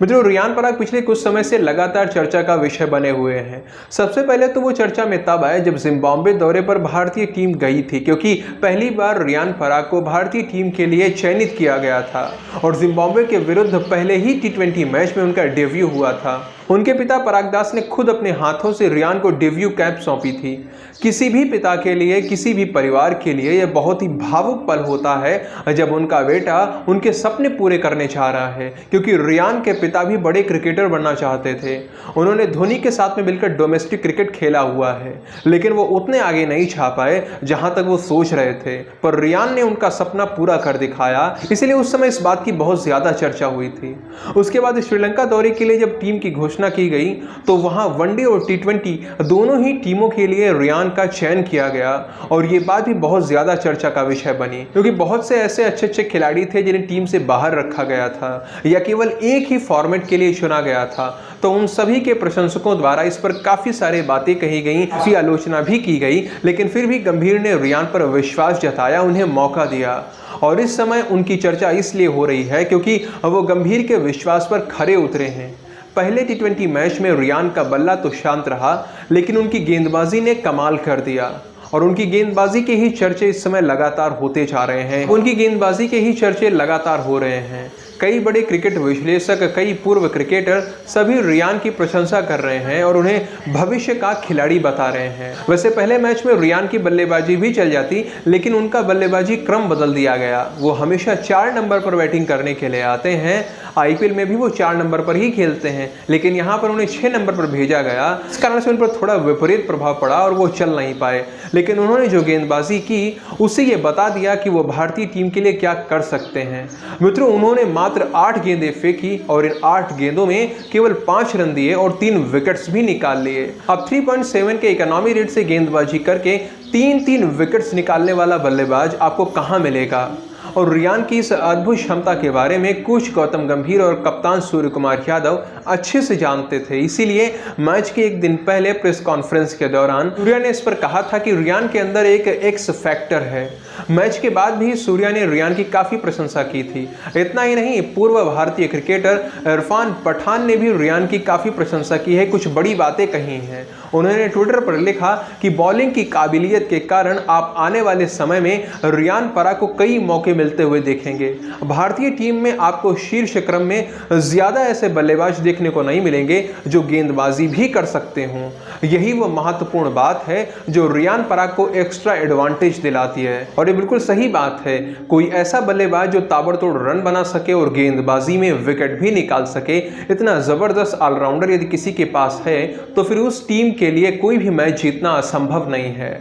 मित्रों, रियान पराग पिछले कुछ समय से लगातार चर्चा का विषय बने हुए हैं। सबसे पहले तो वो चर्चा में तब आए जब जिम्बाब्वे दौरे पर भारतीय टीम गई थी, क्योंकि पहली बार रियान पराग को भारतीय टीम के लिए चयनित किया गया था और जिम्बाब्वे के विरुद्ध पहले ही टी20 मैच में उनका डेब्यू हुआ था। उनके पिता पराग दास ने खुद अपने हाथों से रियान को डेब्यू कैप सौंपी थी। किसी भी पिता के लिए, किसी भी परिवार के लिए यह बहुत ही भावुक पल होता है जब उनका बेटा उनके सपने पूरे करने चाह रहा है, क्योंकि रियान के पिता भी बड़े क्रिकेटर बनना चाहते थे। उन्होंने धोनी के साथ में मिलकर डोमेस्टिक क्रिकेट खेला हुआ है, लेकिन वो उतने आगे नहीं जा पाए जहां तक वो सोच रहे थे, पर रियान ने उनका सपना पूरा कर दिखाया। इसलिए उस समय इस बात की बहुत ज्यादा चर्चा हुई थी। उसके बाद श्रीलंका दौरे के लिए जब टीम की घोषणा की गई तो वहां वनडे और टी20 दोनों ही टीमों के लिए रियान का चयन किया गया और ये बात भी बहुत ज्यादा चर्चा का विषय बनी, क्योंकि बहुत से ऐसे अच्छे अच्छे खिलाड़ी थे जिन्हें टीम से बाहर रखा गया था या केवल एक ही फॉर्मेट के लिए चुना गया था। तो उन सभी के प्रशंसकों द्वारा इस पर काफी सारी बातें कही गई, काफी आलोचना भी की गई, लेकिन फिर भी गंभीर ने रियान पर विश्वास जताया, उन्हें मौका दिया। और इस समय उनकी चर्चा इसलिए हो रही है क्योंकि वो गंभीर के विश्वास पर खरे उतरे हैं। पहले टी20 मैच में रियान का बल्ला तो शांत रहा, लेकिन उनकी गेंदबाजी ने कमाल कर दिया और उनकी गेंदबाजी के ही चर्चे इस समय लगातार होते जा रहे हैं। उनकी गेंदबाजी के ही चर्चे लगातार हो रहे हैं। कई बड़े क्रिकेट विश्लेषक, कई पूर्व क्रिकेटर सभी रियान की प्रशंसा कर रहे हैं और उन्हें भविष्य का खिलाड़ी बता रहे हैं। वैसे पहले मैच में रियान की बल्लेबाजी भी चल जाती, लेकिन उनका बल्लेबाजी क्रम बदल दिया गया। वो हमेशा 4 नंबर पर बैटिंग करने के लिए आते हैं। आईपीएल में भी वो 4 नंबर पर ही खेलते हैं, लेकिन यहाँ पर उन्हें 6 नंबर पर भेजा गया। इस कारण से उन पर थोड़ा विपरीत प्रभाव पड़ा और वो चल नहीं पाए। लेकिन उन्होंने जो गेंदबाजी की उससे ये बता दिया कि वो भारतीय टीम के लिए क्या कर सकते हैं। मित्रों, उन्होंने मात्र 8 गेंदें फेंकी और इन 8 गेंदों में केवल 5 रन दिए और 3 विकेट्स भी निकाल लिए। अब 3.7 के इकोनॉमी रेट से गेंदबाजी करके 3 विकेट्स निकालने वाला बल्लेबाज आपको कहां मिलेगा। और रियान की इस अद्भुत क्षमता के बारे में कुछ गौतम गंभीर और कप्तान सूर्य कुमार यादव अच्छे से जानते थे। इसीलिए मैच के एक दिन पहले प्रेस कॉन्फ्रेंस के दौरान सूर्या ने इस पर कहा था कि रियान के अंदर एक एक्स फैक्टर है। मैच के बाद भी सूर्या ने रियान की काफी प्रशंसा की थी। इतना ही नहीं, पूर्व भारतीय क्रिकेटर इरफान पठान ने भी रियान की काफी प्रशंसा की है, कुछ बड़ी बातें कही हैं। उन्होंने ट्विटर पर लिखा कि बॉलिंग की काबिलियत के कारण आप आने वाले समय में रियान पराग को कई मौके मिलते हुए देखेंगे। भारतीय टीम में आपको शीर्ष क्रम में ज्यादा ऐसे बल्लेबाज देखने को नहीं मिलेंगे जो गेंदबाजी भी कर सकते हों। यही वो महत्वपूर्ण बात है जो रियान पराग को एक्स्ट्रा एडवांटेज दिलाती है। और ये बिल्कुल सही बात है, कोई ऐसा बल्लेबाज जो ताबड़तोड़ रन बना सके और गेंदबाजी में विकेट भी निकाल सके, इतना जबरदस्त ऑलराउंडर यदि किसी के पास है तो फिर उस टीम के लिए कोई भी मैच जीतना असंभव नहीं है।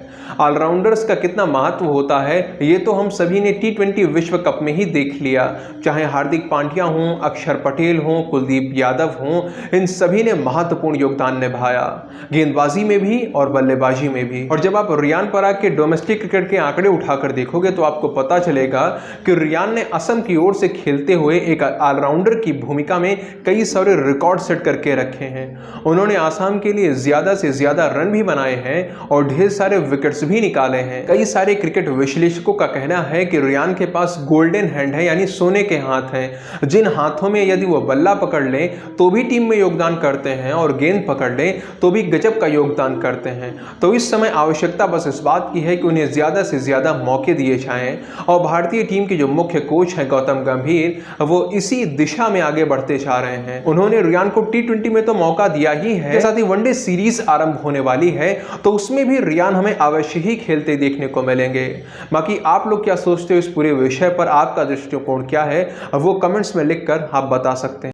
ऑलराउंडर्स का कितना महत्व होता है ये तो हम सभी ने टी20 विश्व कप में ही देख लिया। चाहे हार्दिक पांड्या हों, अक्षर पटेल हों, कुलदीप यादव हों, इन सभी ने महत्वपूर्ण योगदान निभाया, गेंदबाजी में भी और बल्लेबाजी में भी। और जब आप रियान पराग के डोमेस्टिक क्रिकेट के आंकड़े उठाकर देखोगे तो आपको पता चलेगा कि रियान ने असम की ओर से खेलते हुए एक ऑलराउंडर की भूमिका में कई सारे रिकॉर्ड सेट करके रखे हैं। उन्होंने आसाम के लिए ज्यादा से ज्यादा रन भी बनाए हैं और ढेर सारे विकेट्स भी निकाले हैं। कई सारे क्रिकेट विश्लेषकों का कहना है कि रियान के पास गोल्डन हैंड है, यानी सोने के हाथ हैं, जिन हाथों में यदि वो बल्ला पकड़ ले तो भी टीम में योगदान करते हैं और गेंद पकड़ ले तो भी गजब का योगदान करते हैं। तो इस समय आवश्यकता बस इस बात की है कि उन्हें ज्यादा से ज्यादा मौके दिए जाएं और भारतीय टीम के जो मुख्य कोच हैं गौतम गंभीर, वो इसी दिशा में आगे बढ़ते जा रहे हैं। उन्होंने रियान को टी20 में तो मौका दिया ही है, साथ ही वनडे सीरीज आरंभ होने वाली है तो उसमें भी रियान हमें अवश्य ही खेलते देखने को मिलेंगे। बाकी आप लोग क्या सोचते हो इस पूरे विषय पर, आपका दृष्टिकोण क्या है, वो कमेंट्स में लिखकर आप बता सकते हैं।